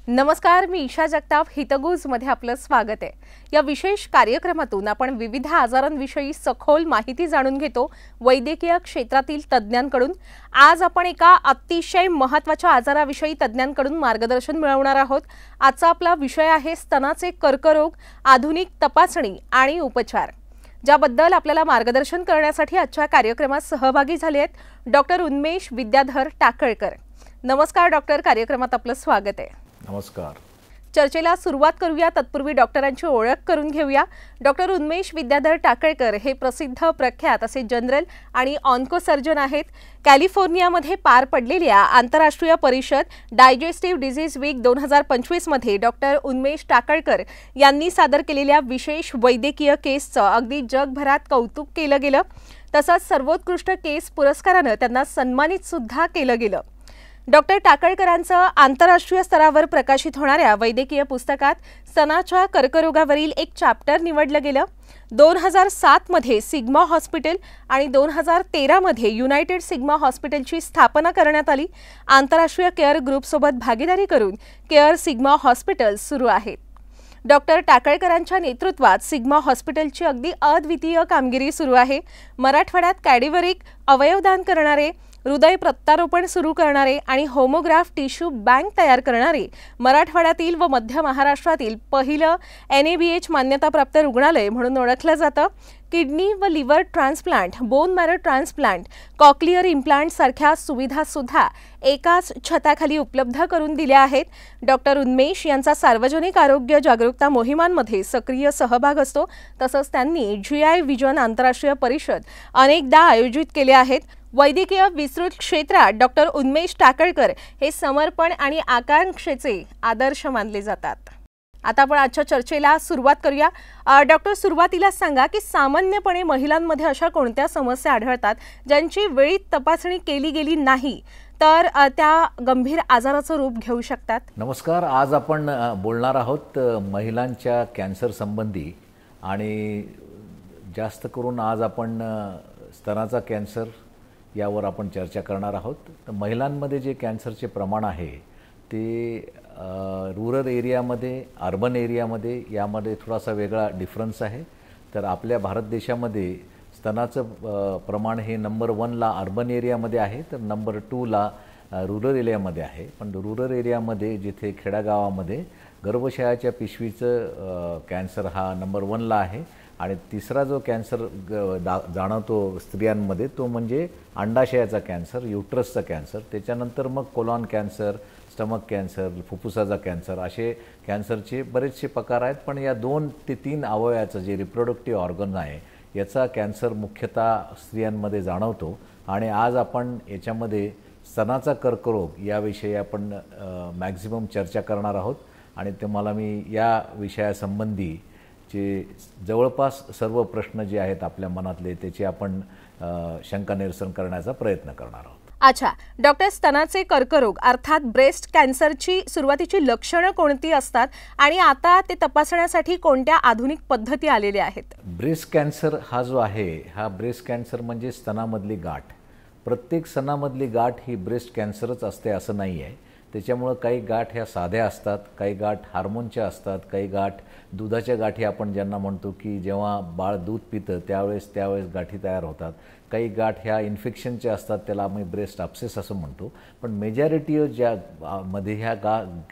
नमस्कार, मी ईशा जगताप. हितगुज मध्ये आपलं स्वागत आहे. या विशेष कार्यक्रमातून आपण विविध आजारांविषयी सखोल माहिती जाणून घेतो वैद्यकीय क्षेत्रातील तज्ञांकडून. आज आपण एका अतिशय महत्त्वाच्या आजाराविषयी तज्ञांकडून मार्गदर्शन मिळवणार आहोत. आजचा आपला विषय आहे स्तनाचे कर्करोग, आधुनिक तपासणी आणि उपचार. ज्याबद्दल आपल्याला मार्गदर्शन करण्यासाठी आजच्या कार्यक्रमात सहभागी झाले आहेत डॉक्टर उन्मेष विद्याधर टाकळकर. नमस्कार डॉक्टर, कार्यक्रमात आपलं स्वागत आहे. नमस्कार. चर्चेला सुरुवात करूया. तत्पूर्वी डॉक्टरांची ओळख करून घेऊया. डॉक्टर उन्मेष विद्याधर टाकळकर हे प्रसिद्ध प्रख्यात असे जनरल आणि ऑन्कोसर्जन आहेत. कॅलिफोर्नियामध्ये पार पडलेल्या आंतरराष्ट्रीय परिषद डायजेस्टिव्ह डिझीज वीक 2025 मध्ये डॉक्टर उन्मेष टाकळकर यांनी सादर केलेल्या विशेष वैद्यकीय केसचं अगदी जगभरात कौतुक केलं गेलं. तसंच सर्वोत्कृष्ट केस पुरस्कारानं त्यांना सन्मानित सुद्धा केलं गेलं. डॉक्टर टाकळकरांचं आंतरराष्ट्रीय स्तरावर प्रकाशित होणाऱ्या वैद्यकीय पुस्तकात स्तनाच्या कर्करोगावरील एक चॅप्टर निवडलं गेलं. 2007 मध्ये सिग्मा हॉस्पिटल आणि 2013 मध्ये युनायटेड सिग्मा हॉस्पिटलची स्थापना करण्यात आली. आंतरराष्ट्रीय केअर ग्रुपसोबत भागीदारी करून केअर सिग्मा हॉस्पिटल सुरू आहेत. डॉक्टर टाकळकरांच्या नेतृत्वात सिग्मा हॉस्पिटलची अगदी अद्वितीय कामगिरी सुरू आहे. मराठवाड्यात कॅडिव्हरिक अवयवदान करणारे, हृदय प्रत्यारोपण सुरू करणारे आणि होमोग्राफ टिश्यू बँक तयार करणारे मराठवाड्यातील व मध्य महाराष्ट्रातील पहिलं NABH मान्यताप्राप्त रुग्णालय म्हणून ओळखलं जातं. किडनी व liver transplant, bone marrow transplant, cochlear implant सारख्या सुविधा सुद्धा एकाच छताखाली उपलब्ध करून दिल्या आहेत. डॉक्टर उन्मेष यांचा सार्वजनिक आरोग्य जागरूकता मोहिमांमध्ये सक्रिय सहभाग असतो. तसंच त्यांनी GI विजन आंतरराष्ट्रीय परिषद अनेकदा आयोजित केले आहेत. वैद्यकीय विस्तृत क्षेत्रात डॉक्टर उन्मेष टाकळकर हे समर्पण आणि आकांक्षेचे आदर्श मानले जातात. आता आपण आजच्या चर्चेला सुरुवात करूया. डॉक्टर, सुरुवातीला सांगा की सामान्यपणे महिलांमध्ये अशा कोणत्या समस्या आढळतात ज्यांची वेळीत तपासणी केली गेली नाही तर त्या गंभीर आजाराचं रूप घेऊ शकतात? नमस्कार. आज आपण बोलणार आहोत महिलांच्या कॅन्सर संबंधी आणि जास्त करून आज आपण स्तनाचा कॅन्सर यावर आपण चर्चा करणार आहोत. तर महिलांमध्ये जे कॅन्सरचे प्रमाण आहे ते रुरल एरियामध्ये, अर्बन एरियामध्ये यामध्ये थोडासा वेगळा डिफरन्स आहे. तर आपल्या भारत देशामध्ये स्तनाचं प्रमाण हे नंबर 1ला अर्बन एरियामध्ये आहे, तर नंबर 2ला रुरल एरियामध्ये आहे. पण रुरल एरियामध्ये जिथे खेड्यागावामध्ये गर्भाशयाच्या पिशवीचं कॅन्सर हा नंबर 1ला आहे. आणि तिसरा जो कॅन्सर जाणवतो स्त्रियांमध्ये तो म्हणजे अंडाशयाचा कॅन्सर, युट्रसचा कॅन्सर. त्याच्यानंतर मग कोलॉन कॅन्सर, स्टमक कॅन्सर, फुफ्फुसाचा कॅन्सर असे कॅन्सरचे बरेचसे प्रकार आहेत. पण या 2 ते 3 अवयवाचं जे रिप्रोडक्टिव्ह ऑर्गन आहे याचा कॅन्सर मुख्यतः स्त्रियांमध्ये जाणवतो. आणि आज आपण याच्यामध्ये स्तनाचा कर्करोग याविषयी आपण मॅक्झिमम चर्चा करणार आहोत. आणि तुम्हाला मी या विषयासंबंधी जे जवळपास सर्व प्रश्न जे आहेत आपल्या मनातले त्याची आपण शंका निरसन करण्याचा प्रयत्न करणार आहोत. अच्छा डॉक्टर, स्तनाचे कर्करोग अर्थात ब्रेस्ट कॅन्सरची सुरुवातीची लक्षणं कोणती असतात आणि आता ते तपासण्यासाठी कोणत्या आधुनिक पद्धती आलेल्या आहेत? ब्रेस्ट कॅन्सर हा जो आहे हा ब्रेस्ट कॅन्सर म्हणजे स्तनामधली गाठ. प्रत्येक स्तनामधली गाठ ही ब्रेस्ट कॅन्सरच असते असं नाही आहे. त्याच्यामुळं काही गाठ ह्या साध्या असतात, काही गाठ हार्मोनच्या असतात, काही गाठ दुधाच्या गाठी आपण ज्यांना म्हणतो की जेव्हा बाळ दूध पितं त्यावेळेस गाठी तयार होतात. काही गाठ ह्या इन्फेक्शनच्या असतात, त्याला आम्ही ब्रेस्ट अपसेस असं म्हणतो. पण मेजॉरिटी ज्या मध्ये ह्या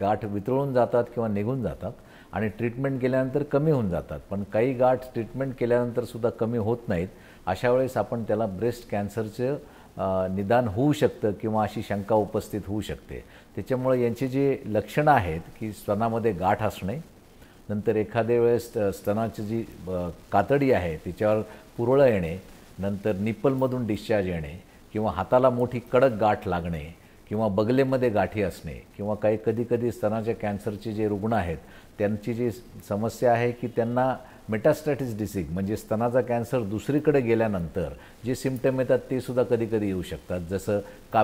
गाठ वितळून जातात किंवा निघून जातात आणि ट्रीटमेंट केल्यानंतर कमी होऊन जातात. पण काही गाठ ट्रीटमेंट केल्यानंतर सुद्धा कमी होत नाहीत. अशा वेळेस आपण त्याला ब्रेस्ट कॅन्सरचं निदान होऊ शकतं किंवा अशी शंका उपस्थित होऊ शकते. त्याच्यामुळे यांची जे लक्षणं आहेत की स्तनामध्ये गाठ असणे, नंतर एखाद्या वेळेस स्तनाची जी कातडी आहे तिच्यावर पुरळं येणे, नंतर निप्पलमधून डिस्चार्ज येणे किंवा हाताला मोठी कडक गाठ लागणे किंवा बगलेमध्ये गाठी असणे किंवा काही कधीकधी स्तनाच्या कॅन्सरचे जे रुग्ण आहेत त्यांची जी समस्या आहे की त्यांना मेटास्टॅटिस डिसीज म्हणजे स्तनाचा कॅन्सर दुसरीकडे गेल्यानंतर जे सिम्पटम येतात ते सुद्धा कधीकधी येऊ शकतात. जसं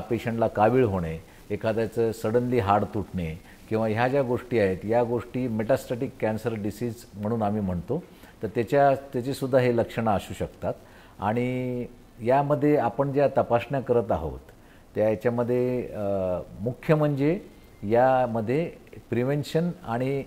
पेशंटला कावीळ होणे, एखाद्याचं सडनली हाड तुटणे किंवा ह्या ज्या गोष्टी आहेत या गोष्टी मेटास्टॅटिक कॅन्सर डिसीज म्हणून आम्ही म्हणतो. तर त्याचीसुद्धा हे लक्षणं असू शकतात. आणि यामध्ये आपण ज्या तपासण्या करत आहोत त्या याच्यामध्ये मुख्य म्हणजे यामध्ये प्रिव्हेन्शन आणि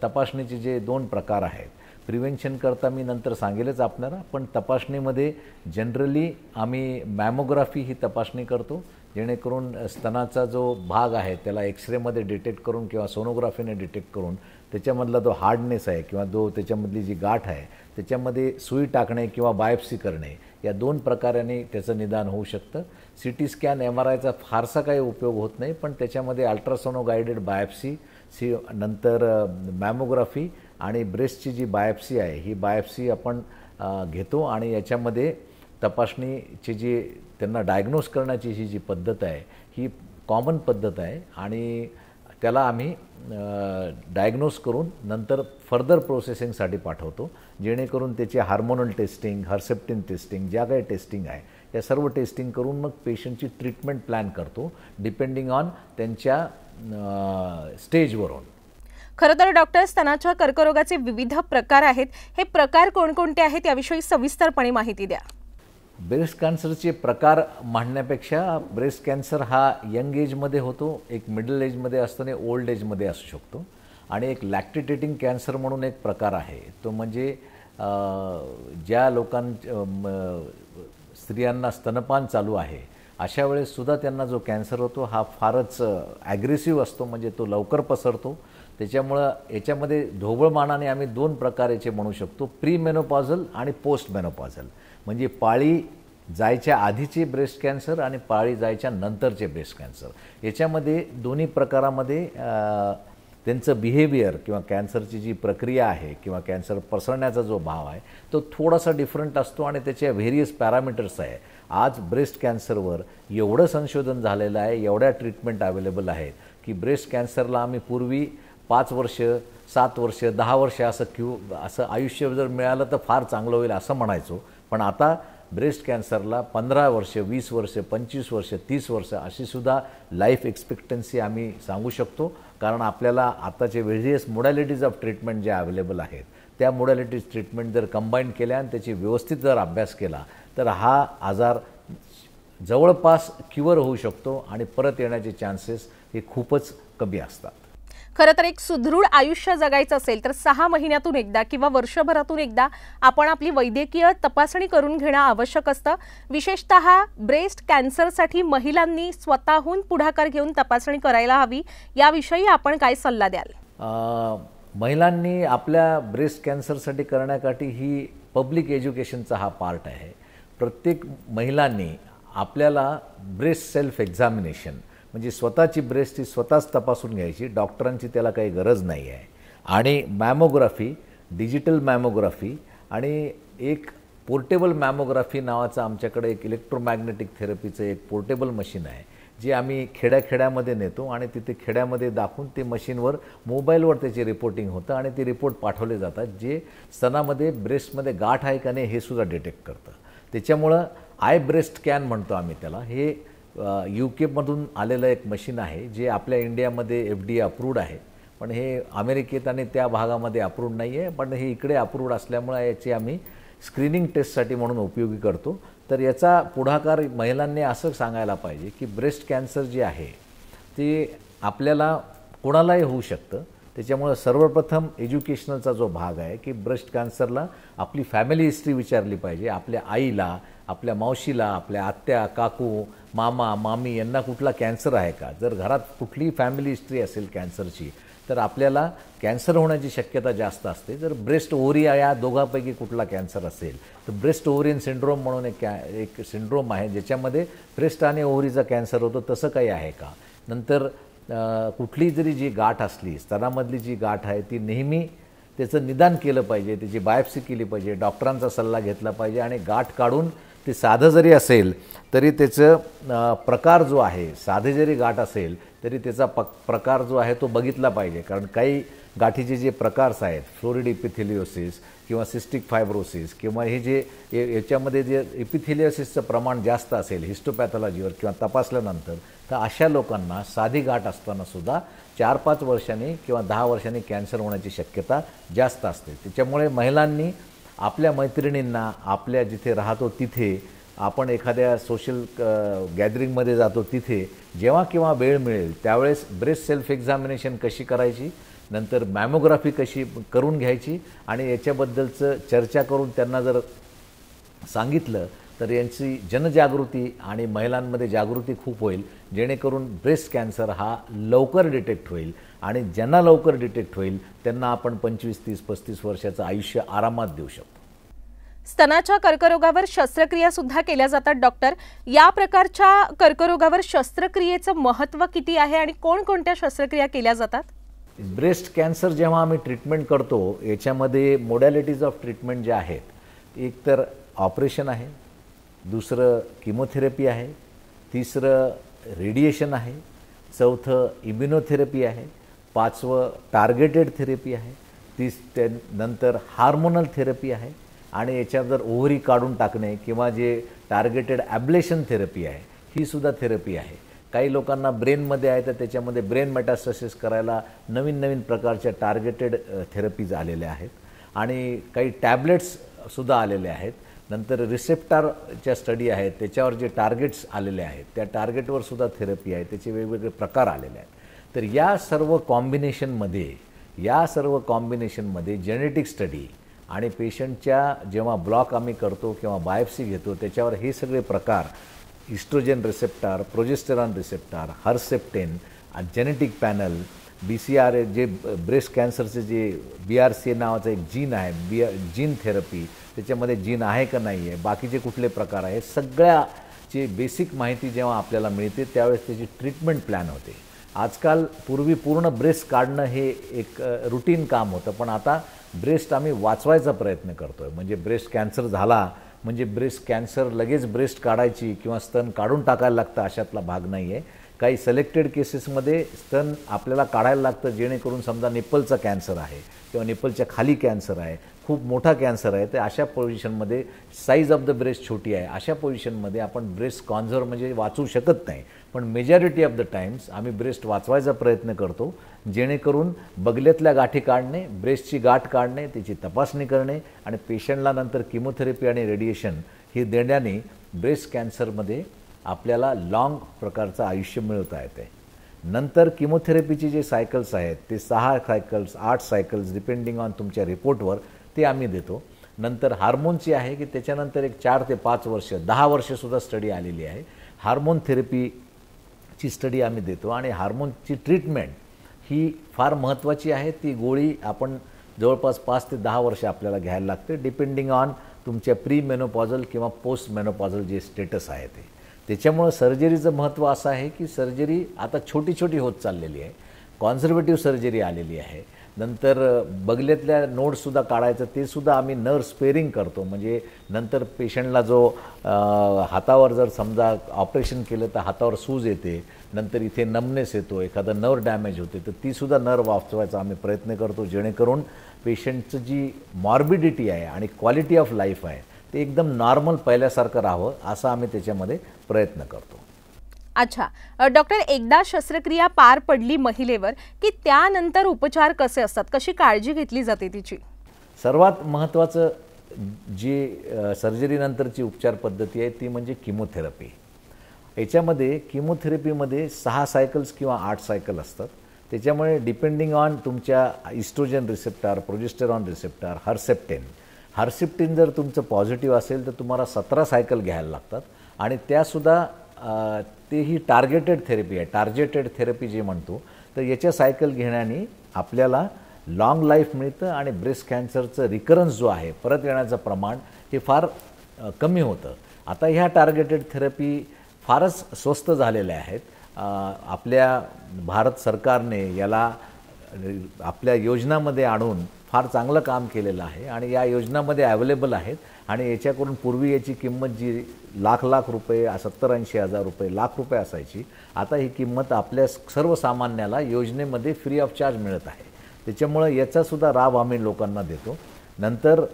तपासणीचे जे 2 प्रकार आहेत. प्रिव्हेन्शन करता मी नंतर सांगेलच आपल्याला, पण तपासणीमध्ये जनरली आम्ही मॅमोग्राफी ही तपासणी करतो, जेणेकरून स्तनाचा जो भाग आहे त्याला एक्सरेमध्ये डिटेक्ट करून किंवा सोनोग्राफीने डिटेक्ट करून त्याच्यामधला जो हार्डनेस आहे किंवा त्याच्यामधली जी गाठ आहे त्याच्यामध्ये सुई टाकणे किंवा बायोप्सी करणे, या 2 प्रकारांनी त्याचं निदान होऊ शकतं. CT स्कॅन MRIचा फारसा काही उपयोग होत नाही, पण त्याच्यामध्ये अल्ट्रासोनो गायडेड बायोप्सी नंतर मॅमोग्राफी आणि ब्रेस्टची जी बायोप्सी आहे ही बायोप्सी आपण घेतो आणि याच्यामध्ये तपासणीची जी त्यांना डायग्नोज करण्याची ही जी पद्धत आहे ही कॉमन पद्धत आहे आणि त्याला आम्ही डायग्नोज करून नंतर फर्दर प्रोसेसिंगसाठी पाठवतो, जेणेकरून त्याची हार्मोनल टेस्टिंग, हर्सेप्टिन टेस्टिंग, ज्या काही टेस्टिंग आहे या सर्व टेस्टिंग करून मग पेशंटची ट्रीटमेंट प्लॅन करतो डिपेंडिंग ऑन त्यांच्या स्टेजवरून. खरं तर डॉक्टर, स्तनाच्या कर्करोगाचे विविध प्रकार आहेत. हे प्रकार कोणकोणते आहेत याविषयी सविस्तरपणे माहिती द्या. ब्रेस्ट कॅन्सरचे प्रकार म्हणण्यापेक्षा ब्रेस्ट कॅन्सर हा यंग एजमध्ये होतो, एक मिडल एजमध्ये असतो आणि ओल्ड एजमध्ये असू शकतो. आणि एक लॅक्टेटेटिंग कॅन्सर म्हणून एक प्रकार आहे, तो म्हणजे ज्या स्त्रियांना स्तनपान चालू आहे अशा वेळेससुद्धा त्यांना जो कॅन्सर होतो हा फारच ॲग्रेसिव्ह असतो, म्हणजे तो लवकर पसरतो. त्याच्यामुळं याच्यामध्ये ढोबळमानाने आम्ही 2 प्रकार याचे म्हणू शकतो, प्री मेनोपॉझल आणि पोस्ट मेनोपॉझल. म्हणजे पाळी जायच्या आधीचे ब्रेस्ट कॅन्सर आणि पाळी जायच्या नंतरचे ब्रेस्ट कॅन्सर. याच्यामध्ये दोन्ही प्रकारामध्ये त्यांचं बिहेवियर किंवा कॅन्सरची जी प्रक्रिया आहे किंवा कॅन्सर पसरण्याचा जो भाव आहे तो थोडासा डिफरंट असतो आणि त्याचे व्हेरियस पॅरामीटर्स आहे. आज ब्रेस्ट कॅन्सरवर एवढं संशोधन झालेलं आहे, एवढ्या ट्रीटमेंट अवेलेबल आहेत की ब्रेस्ट कॅन्सरला आम्ही पूर्वी 5 वर्ष, 7 वर्ष, 10 वर्ष असं आयुष्य जर मिळालं तर फार चांगलं होईल असं म्हणायचो, पण आता ब्रेस्ट कॅन्सरला 15 वर्ष, 20 वर्ष, 25 वर्ष, 30 वर्ष अशी सुद्धा लाईफ एक्सपेक्टन्सी आम्ही सांगू शकतो. कारण आपल्याला आताचे व्हेरियस मोडॅलिटीज ऑफ ट्रीटमेंट जे अवेलेबल आहेत त्या मोडॅलिटीज ट्रीटमेंट जर कंबाईन केल्या आणि त्याची व्यवस्थित जर अभ्यास केला तर हा आजार जवळपास क्युअर होऊ शकतो आणि परत येण्याचे चान्सेस हे खूपच कमी असतात. खरं तर एक सुदृढ आयुष्य जगायचं असेल तर 6 महिन्यातून एकदा किंवा वर्षभरातून एकदा आपण आपली वैद्यकीय तपासणी करून घेणं आवश्यक असतं. विशेषतः ब्रेस्ट कॅन्सरसाठी महिलांनी स्वतःहून पुढाकार घेऊन तपासणी करायला हवी. याविषयी आपण काय सल्ला द्याल? महिलांनी आपल्या ब्रेस्ट कॅन्सरसाठी करण्यासाठी ही पब्लिक एज्युकेशनचा हा पार्ट आहे. प्रत्येक महिलांनी आपल्याला ब्रेस्ट सेल्फ एक्झामिनेशन म्हणजे स्वतःची ब्रेस्ट ही स्वतःच तपासून घ्यायची, डॉक्टरांची त्याला काही गरज नाही आहे. आणि मॅमोग्राफी, डिजिटल मॅमोग्राफी आणि एक पोर्टेबल मॅमोग्राफी नावाचं आमच्याकडे एक इलेक्ट्रोमॅग्नेटिक थेरपीचं एक पोर्टेबल मशीन आहे, जे आम्ही खेड्याखेड्यामध्ये नेतो आणि तिथे खेड्यामध्ये दाखवून ते मशीनवर मोबाईलवर त्याची रिपोर्टिंग होतं आणि ते रिपोर्ट पाठवले जातात, जे स्तनामध्ये ब्रेस्टमध्ये गाठ आहे का नाही हे सुद्धा डिटेक्ट करतं. त्याच्यामुळं आय ब्रेस्ट स्कॅन म्हणतो आम्ही त्याला. हे UK आलेलं एक मशीन आहे जे आपल्या इंडियामध्ये FDA अप्रूव्ड आहे, पण हे अमेरिकेत आणि त्या भागामध्ये अप्रूव्ड नाही आहे, पण हे इकडे अप्रूव्ड असल्यामुळे याची आम्ही स्क्रीनिंग टेस्टसाठी म्हणून उपयोगी करतो. तर याचा पुढाकार महिलांनी असं सांगायला पाहिजे की ब्रेस्ट कॅन्सर जे आहे ते आपल्याला कोणालाही होऊ शकतं. त्याच्यामुळे सर्वप्रथम एज्युकेशनलचा जो भाग आहे की ब्रेस्ट कॅन्सरला आपली फॅमिली हिस्ट्री विचारली पाहिजे. आपल्या आईला, आपल्या मावशीला, आपल्या आत्या, काकू, मामा, मामी यांना कुठला कॅन्सर आहे का? जर घरात कुठलीही फॅमिली हिस्ट्री असेल कॅन्सरची तर आपल्याला कॅन्सर होण्याची शक्यता जास्त असते. जर ब्रेस्ट ओव्हरी या दोघांपैकी कुठला कॅन्सर असेल तर ब्रेस्ट ओव्हरियन सिंड्रोम म्हणून एक सिंड्रोम आहे ज्याच्यामध्ये ब्रेस्ट आणि ओव्हरीचा कॅन्सर होतो, तसं काही आहे का? नंतर कुठली जरी जी गाठ असली, स्तनामधली जी गाठ आहे ती नेहमी त्याचं निदान केलं पाहिजे, त्याची बायोप्सी केली पाहिजे, डॉक्टरांचा सल्ला घेतला पाहिजे आणि गाठ काढून ते साधं जरी असेल तरी त्याचं प्रकार जो आहे, साधे जरी गाठ असेल तरी त्याचा प्रकार जो आहे तो बघितला पाहिजे. कारण काही गाठीचे जे प्रकारस आहेत, फ्लोरिड इपिथेलिओसिस किंवा सिस्टिक फायब्रोसिस किंवा हे जे याच्यामध्ये जे इपिथेलिओसिसचं प्रमाण जास्त असेल हिस्टोपॅथॉलॉजीवर किंवा तपासल्यानंतर, तर अशा लोकांना साधी गाठ असतानासुद्धा 4-5 वर्षांनी किंवा 10 वर्षांनी कॅन्सर होण्याची शक्यता जास्त असते. त्याच्यामुळे महिलांनी आपल्या मैत्रिणींना, आपल्या जिथे राहतो तिथे आपण एखाद्या सोशल गॅदरिंगमध्ये जातो, तिथे जेव्हा केव्हा वेळ मिळेल त्यावेळेस ब्रेस्ट सेल्फ एक्झामिनेशन कशी करायची, नंतर मॅमोग्राफी कशी करून घ्यायची आणि याच्याबद्दलचं चर्चा करून त्यांना जर सांगितलं तर यांची जनजागृती आणि महिलांमध्ये जागृती खूप होईल, जेणेकरून ब्रेस्ट कॅन्सर हा लवकर डिटेक्ट होईल आणि ज्यांना लवकर डिटेक्ट होईल त्यांना आपण 25, 30, 35 वर्षाचं आयुष्य आरामात देऊ शकतो. स्तनाच्या कर्करोगावर शस्त्रक्रिया सुद्धा केल्या जातात डॉक्टर. या प्रकारच्या कर्करोगावर शस्त्रक्रियेचं महत्त्व किती आहे आणि कोणकोणत्या शस्त्रक्रिया केल्या जातात? ब्रेस्ट कॅन्सर जेव्हा आम्ही ट्रीटमेंट करतो याच्यामध्ये मोडॅलिटीज ऑफ ट्रीटमेंट जे आहेत, एक तर ऑपरेशन आहे, दुसरं किमोथेरपी आहे, तिसरं रेडिएशन आहे, चौथं इम्युनोथेरपी आहे, पाचवं टार्गेटेड थेरपी आहे, नंतर हार्मोनल थेरपी आहे आणि याच्यात जर ओव्हरी काढून टाकणे किंवा जे टार्गेटेड ॲब्लेशन थेरपी आहे ही सुद्धा थेरपी आहे. काही लोकांना ब्रेनमध्ये आहे तर त्याच्यामध्ये ब्रेन मेटास्टॅसिस करायला नवीन नवीन प्रकारच्या टार्गेटेड थेरपीज आलेल्या आहेत आणि काही टॅबलेट्ससुद्धा आलेले आहेत. नंतर रिसेप्टरच्या स्टडी आहेत, त्याच्यावर जे टार्गेट्स आलेले आहेत त्या टार्गेटवर सुद्धा थेरपी आहे, त्याचे वेगवेगळे प्रकार आलेले आहेत. तर या सर्व कॉम्बिनेशनमध्ये जेनेटिक स्टडी आणि पेशंटच्या जेव्हा ब्लॉक आम्ही करतो किंवा बायोप्सी घेतो त्याच्यावर हे सगळे प्रकार, estrogen receptor, progesterone receptor, Herceptin, genetic panel, BCRA जे ब्रेस्ट कॅन्सरचे जे BRCA नावाचं एक जीन आहे, जीन थेरपी, त्याच्यामध्ये जीन आहे का नाही आहे, बाकीचे कुठले प्रकार आहे, सगळ्याची बेसिक माहिती जेव्हा आपल्याला मिळते त्यावेळेस त्याची ट्रीटमेंट प्लॅन होते. आजकाल पूर्वी पूर्ण ब्रेस्ट काढणं हे एक रुटीन काम होतं, पण आता ब्रेस्ट आम्ही वाचवायचा प्रयत्न करतो आहे. म्हणजे ब्रेस्ट कॅन्सर झाला म्हणजे ब्रेस्ट कॅन्सर लगेच ब्रेस्ट काढायची किंवा स्तन काढून टाकायला लागतं अशातला भाग नाही आहे. काही सिलेक्टेड केसेसमध्ये स्तन आपल्याला काढायला लागतं, जेणेकरून समजा निप्पलचा कॅन्सर आहे किंवा निप्पलच्या खाली कॅन्सर आहे, खूप मोठा कॅन्सर आहे, तर अशा पोझिशनमध्ये साईज ऑफ द ब्रेस्ट छोटी आहे, अशा पोझिशनमध्ये आपण ब्रेस्ट कॉन्झर्व म्हणजे वाचवू शकत नाही. पण मेजॉरिटी ऑफ द टाइम्स आम्ही ब्रेस्ट वाचवायचा प्रयत्न करतो, जेणेकरून बगल्यातल्या गाठी काढणे, ब्रेस्टची गाठ काढणे, त्याची तपासणी करणे आणि पेशंटला नंतर किमोथेरपी आणि रेडिएशन हे देण्याने ब्रेस्ट कॅन्सरमध्ये आपल्याला लाँग प्रकारचं आयुष्य मिळवता येते. नंतर किमोथेरपीचे जे सायकल्स आहेत ते 6 सायकल्स 8 सायकल्स डिपेंडिंग ऑन तुमच्या रिपोर्टवर ते आम्ही देतो. नंतर हार्मोनची आहे की त्याच्यानंतर एक 4 ते 5 वर्ष 10 वर्षसुद्धा स्टडी आलेली आहे. हार्मोन थेरपीची स्टडी आम्ही देतो आणि हार्मोनची ट्रीटमेंट ही फार महत्त्वाची आहे. ती गोळी आपण जवळपास 5 ते 10 वर्ष आपल्याला घ्यायला लागते, डिपेंडिंग ऑन तुमच्या प्री मेनोपॉझल किंवा पोस्ट मेनोपॉझल जे स्टेटस आहे ते. त्याच्यामुळं सर्जरीचं महत्त्व असं आहे की सर्जरी आता छोटी छोटी होत चाललेली आहे. कॉन्झर्वेटिव्ह सर्जरी आलेली आहे. नंतर बगल्यातल्या नोड्ससुद्धा काढायचं, ते सुद्धा आम्ही नर्व स्पेअरिंग करतो. म्हणजे नंतर पेशंटला जो हातावर जर समजा ऑपरेशन केलं तर हातावर सूज येते, नंतर इथे नमनेस येतो, एखादा नर्व डॅमेज होते, तर तीसुद्धा नर्व वाचवायचा आम्ही प्रयत्न करतो, जेणेकरून पेशंटचं जी मॉर्बिडिटी आहे आणि क्वालिटी ऑफ लाईफ आहे ते एकदम नॉर्मल पहिल्यासारखं राहावं असं आम्ही त्याच्यामध्ये प्रयत्न करतो. अच्छा डॉक्टर, एकदा शस्त्रक्रिया पार पडली महिलेवर की त्यानंतर उपचार कसे असतात, कशी काळजी घेतली जाते तिची? सर्वात महत्त्वाचं जी सर्जरीनंतरची उपचार पद्धती आहे ती म्हणजे किमोथेरपी. याच्यामध्ये किमोथेरपीमध्ये 6 सायकल्स किंवा 8 सायकल असतात. त्याच्यामुळे डिपेंडिंग ऑन तुमच्या estrogen receptor, progesterone receptor, Herceptin जर तुमचं पॉझिटिव्ह असेल तर तुम्हाला 17 सायकल घ्यायला लागतात आणि त्यासुद्धा तेही टार्गेटेड थेरपी आहे. टार्गेटेड थेरपी जे म्हणतो तर याच्या सायकल घेण्याने आपल्याला लाँग लाईफ मिळतं आणि ब्रेस्ट कॅन्सरचं रिकरन्स जो आहे, परत येण्याचं प्रमाण हे फार कमी होतं. आता ह्या टार्गेटेड थेरपी फारच स्वस्त झालेल्या आहेत. आपल्या भारत सरकारने याला आपल्या योजनामध्ये आणून फार चांगलं काम केलेलं आहे आणि या योजनामध्ये अवेलेबल आहेत आणि याच्याकडून पूर्वी याची किंमत जी लाख रुपये, 70-80 हजार रुपये, लाख रुपये असायची, आता ही किंमत आपल्या सर्वसामान्याला योजनेमध्ये फ्री ऑफ चार्ज मिळत आहे. त्याच्यामुळं याचासुद्धा लाभ आम्ही लोकांना देतो. नंतर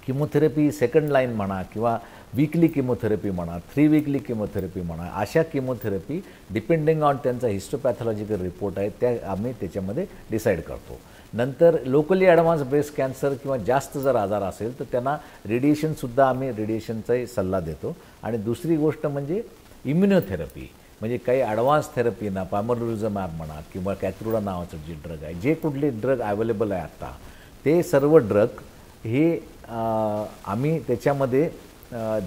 किमोथेरपी सेकंड लाईन म्हणा किंवा वीकली किमोथेरपी म्हणा, 3 वीकली किमोथेरपी म्हणा, अशा किमोथेरपी डिपेंडिंग ऑन त्यांचा हिस्टोपॅथॉलॉजिकल रिपोर्ट आहे त्या आम्ही त्याच्यामध्ये डिसाईड करतो. नंतर लोकली ॲडव्हान्स ब्रेस्ट कॅन्सर किंवा जास्त जर आजार असेल तर त्यांना रेडिएशनसुद्धा आम्ही रेडिएशनचाही सल्ला देतो. आणि दुसरी गोष्ट म्हणजे इम्युनोथेरपी, म्हणजे काही ॲडव्हान्स थेरपीना पामोलिझुमॅब म्हणा किंवा कॅथ्रुडा नावाचं जे ड्रग आहे, जे कुठले ड्रग अवेलेबल आहे आता ते सर्व ड्रग हे आम्ही त्याच्यामध्ये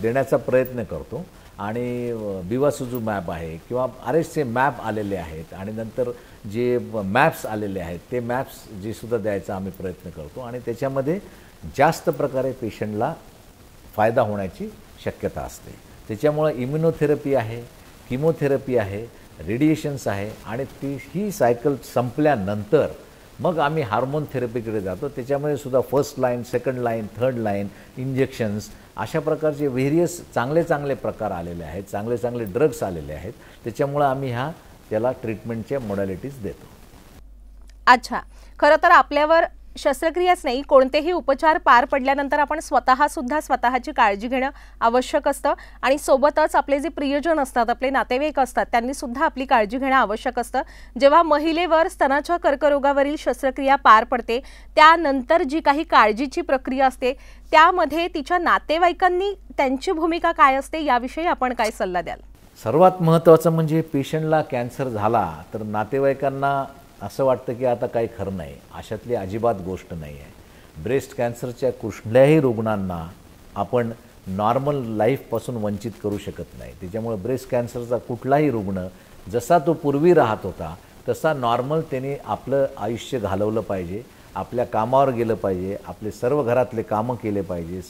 देण्याचा प्रयत्न करतो. आणि बिवासिझुमॅब आहे किंवा RSचे मॅप आलेले आहेत आणि नंतर जे मॅप्स आलेले आहेत ते मॅप्स जे सुद्धा द्यायचा आम्ही प्रयत्न करतो. आणि त्याच्यामध्ये जास्त प्रकारे पेशंटला फायदा होण्याची शक्यता असते. त्याच्यामुळे इम्युनोथेरपी आहे, किमोथेरपी आहे, रेडिएशन्स आहे आणि ही सायकल संपल्यानंतर मग आम्ही हार्मोन थेरपीकडे जातो. त्याच्यामध्ये सुद्धा first line, second line, third line, injections अशा प्रकारचे व्हेरियस चांगले प्रकार आलेले आहेत, चांगले ड्रग्स आलेले आहेत. त्याच्यामुळे आम्ही त्याला ट्रीटमेंटच्या मॉडॅलिटीज देतो. अच्छा, खरं तर आपल्यावर शस्त्रक्रियाच नाही, कोणतेही उपचार पार पडल्यानंतर आपण स्वतःसुद्धा स्वतःची काळजी घेणं आवश्यक असतं आणि सोबतच आपले जे प्रियजन असतात, आपले नातेवाईक असतात, त्यांनी सुद्धा आपली काळजी घेणं आवश्यक असतं. जेव्हा महिलेवर स्तनाच्या कर्करोगावरील शस्त्रक्रिया पार पडते त्यानंतर जी काही काळजीची प्रक्रिया असते त्यामध्ये तिच्या नातेवाईकांनी त्यांची भूमिका काय असते याविषयी आपण काय सल्ला द्याल? सर्वात महत्त्वाचं म्हणजे पेशंटला कॅन्सर झाला तर नातेवाईकांना असं वाटतं की आता काही खरं नाही, अशातली अजिबात गोष्ट नाही आहे. ब्रेस्ट कॅन्सरच्या कुठल्याही रुग्णांना आपण नॉर्मल लाईफपासून वंचित करू शकत नाही. त्याच्यामुळे ब्रेस्ट कॅन्सरचा कुठलाही रुग्ण जसा तो पूर्वी राहत होता तसा नॉर्मल त्याने आपलं आयुष्य घालवलं पाहिजे, आपल्या कामावर गेलं पाहिजे, आपले सर्व घरातले कामं केले पाहिजे,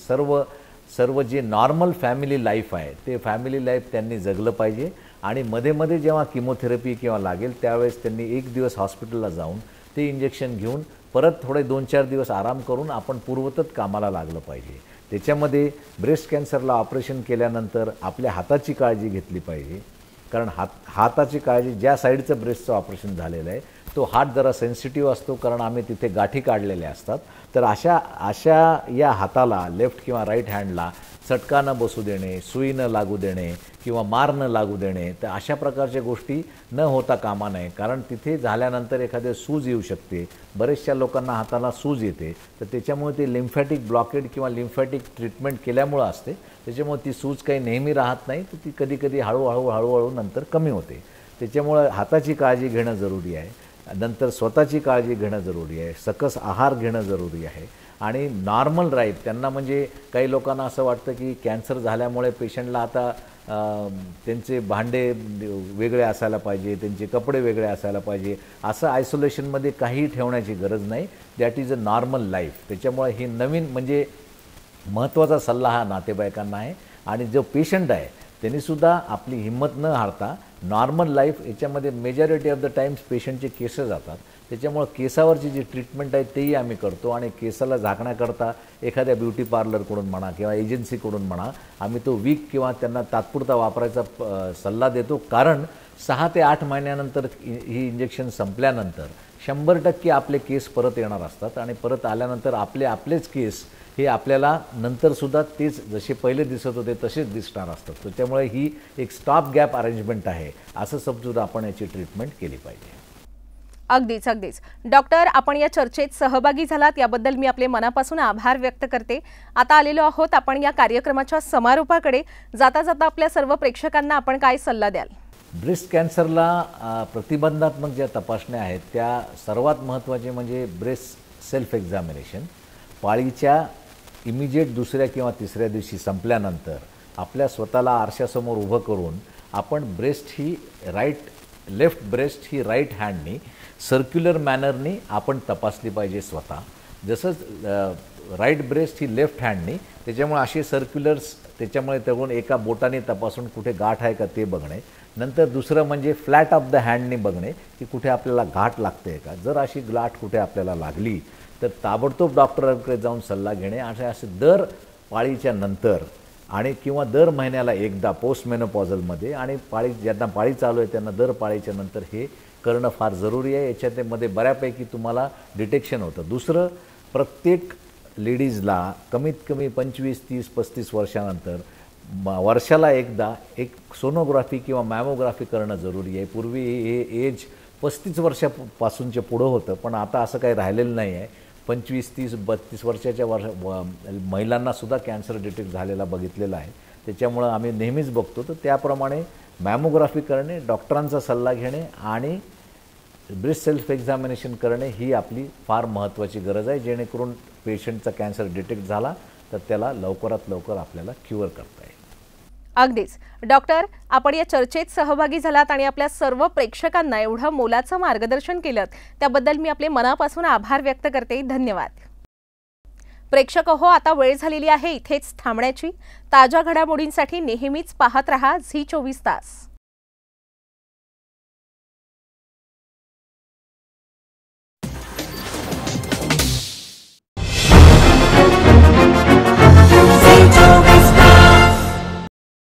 सर्व जे नॉर्मल फॅमिली लाईफ आहे ते फॅमिली लाईफ त्यांनी जगलं पाहिजे. आणि मध्ये जेव्हा किमोथेरपी किंवा लागेल त्यावेळेस त्यांनी 1 दिवस हॉस्पिटलला जाऊन ते इंजेक्शन घेऊन परत थोडे 2-4 दिवस आराम करून आपण पूर्वतच कामाला लागलं पाहिजे. त्याच्यामध्ये ब्रेस्ट कॅन्सरला ऑपरेशन केल्यानंतर आपल्या हाताची काळजी घेतली पाहिजे, कारण हाताची काळजी, ज्या साईडचं ब्रेस्टचं ऑपरेशन झालेलं आहे तो हात जरा सेन्सिटिव्ह असतो, कारण आम्ही तिथे गाठी काढलेल्या असतात. तर अशा या हाताला, लेफ्ट किंवा राईट हँडला चटका न बसू देणे, सुई न लागू देणे किंवा मार न लागू देणे, तर अशा प्रकारच्या गोष्टी न होता कामा नये. कारण तिथे झाल्यानंतर एखादे सूज येऊ शकते, बरेचशा लोकांना हाताला सूज येते, तर त्याच्यामुळे ते लिम्फॅटिक ब्लॉकेड किंवा लिम्फॅटिक ट्रीटमेंट केल्यामुळं असते. त्याच्यामुळे ती सूज काही नेहमी राहत नाही, तर ती कधीकधी हळूहळू नंतर कमी होते. त्याच्यामुळे हाताची काळजी घेणं जरुरी आहे. नंतर स्वतःची काळजी घेणं जरुरी आहे, सकस आहार घेणं जरुरी आहे आणि नॉर्मल राईफ. त्यांना म्हणजे काही लोकांना असं वाटतं की कॅन्सर झाल्यामुळे पेशंटला आता त्यांचे भांडे वेगळे असायला पाहिजे, त्यांचे कपडे वेगळे असायला पाहिजे, असं आयसोलेशनमध्ये काहीही ठेवण्याची गरज नाही. That is a normal life. त्याच्यामुळे ही नवीन म्हणजे महत्त्वाचा सल्ला हा नातेवाईकांना आहे. आणि जो पेशंट आहे त्यांनीसुद्धा आपली हिंमत न हारता नॉर्मल लाईफ, याच्यामध्ये मेजॉरिटी ऑफ द टाईम्स पेशंटचे केस जातात, त्याच्यामुळे केसावरची जी ट्रीटमेंट आहे तेही आम्ही करतो. आणि केसाला झाकण्याकरता एखाद्या ब्युटी पार्लरकडून म्हणा किंवा एजन्सीकडून म्हणा आम्ही तो वीक किंवा त्यांना तात्पुरता वापरायचा सल्ला देतो. कारण 6 ते 8 महिन्यानंतर ही इंजेक्शन संपल्यानंतर 100% आपले केस परत येणार असतात आणि परत आल्यानंतर आपलेच केस हे आपल्याला नंतरसुद्धा तेच जसे पहिले दिसत होते तसेच दिसणार असतात. त्याच्यामुळे ही एक स्टॉप गॅप अरेंजमेंट आहे असं समजून आपण याची ट्रीटमेंट केली पाहिजे. अगदीच डॉक्टर, आपण या चर्चेत सहभागी झालात याबद्दल मी आपले मनापासून आभार व्यक्त करते. आता आलेलो आहोत आपण या कार्यक्रमाच्या समारोपाकडे. जाता आपल्या सर्व प्रेक्षकांना आपण काय सल्ला द्याल? ब्रेस्ट कॅन्सरला प्रतिबंधात्मक ज्या तपासण्या आहेत त्या सर्वात महत्त्वाचे म्हणजे ब्रेस्ट सेल्फ एक्झामिनेशन. पाळीच्या इमिजिएट 2ऱ्या किंवा 3ऱ्या दिवशी संपल्यानंतर आपल्या स्वतःला आरशासमोर उभं करून आपण लेफ्ट ब्रेस्ट ही राईट हँडनी सर्क्युलर मॅनरनी आपण तपासली पाहिजे स्वतः. जसंच राईट ब्रेस्ट ही लेफ्ट हँडनी, त्याच्यामुळे असे सर्क्युलर्स, त्याच्यामुळे त्याकडून एका बोटाने तपासून कुठे गाठ आहे का ते बघणे. नंतर दुसरं म्हणजे फ्लॅट ऑफ द हँडनी बघणे की कुठे आपल्याला गाठ लागते का. जर अशी गाठ कुठे आपल्याला लागली तर ताबडतोब डॉक्टरांकडे जाऊन सल्ला घेणे. असे दर पाळीच्या नंतर आणि किंवा दर महिन्याला एकदा पोस्ट मेनोपॉझलमध्ये आणि ज्यांना पाळी चालू आहे त्यांना दर पाळीच्या नंतर हे करणं फार जरुरी आहे. याच्यामध्ये बऱ्यापैकी तुम्हाला डिटेक्शन होतं. दुसरं, प्रत्येक लेडीजला कमीत कमी 25, 30, 35 वर्षानंतर वर्षाला एकदा एक सोनोग्राफी किंवा मॅमोग्राफी करणं जरुरी आहे. पूर्वी हे एज 35 वर्षापासूनचे पुढं होतं, पण आता असं काही राहिलेलं नाही आहे. 25, 30, 32 वर्षाच्या महिलांनासुद्धा कॅन्सर डिटेक्ट झालेला बघितलेला आहे. त्याच्यामुळं आम्ही नेहमीच बघतो. तर त्याप्रमाणे मॅमोग्राफी करणे, डॉक्टरांचा सल्ला घेणे आणि ब्रेस्ट सेल्फ एक्झामिनेशन करणे ही आपली फार महत्त्वाची गरज आहे, जेणेकरून पेशंटचा कॅन्सर डिटेक्ट झाला तर त्याला लवकरात लवकर आपल्याला क्युअर करता येईल. अगदीच डॉक्टर, आपण या चर्चेत सहभागी झालात आणि आपल्या सर्व प्रेक्षकांना एवढं मोलाचं मार्गदर्शन केलं त्याबद्दल मी आपले मनापासून आभार व्यक्त करते. धन्यवाद. प्रेक्षक हो, आता वेळ झालेली आहे इथेच थांबण्याची. ताज्या घडामोडींसाठी नेहमीच पाहत रहा झी 24 तास.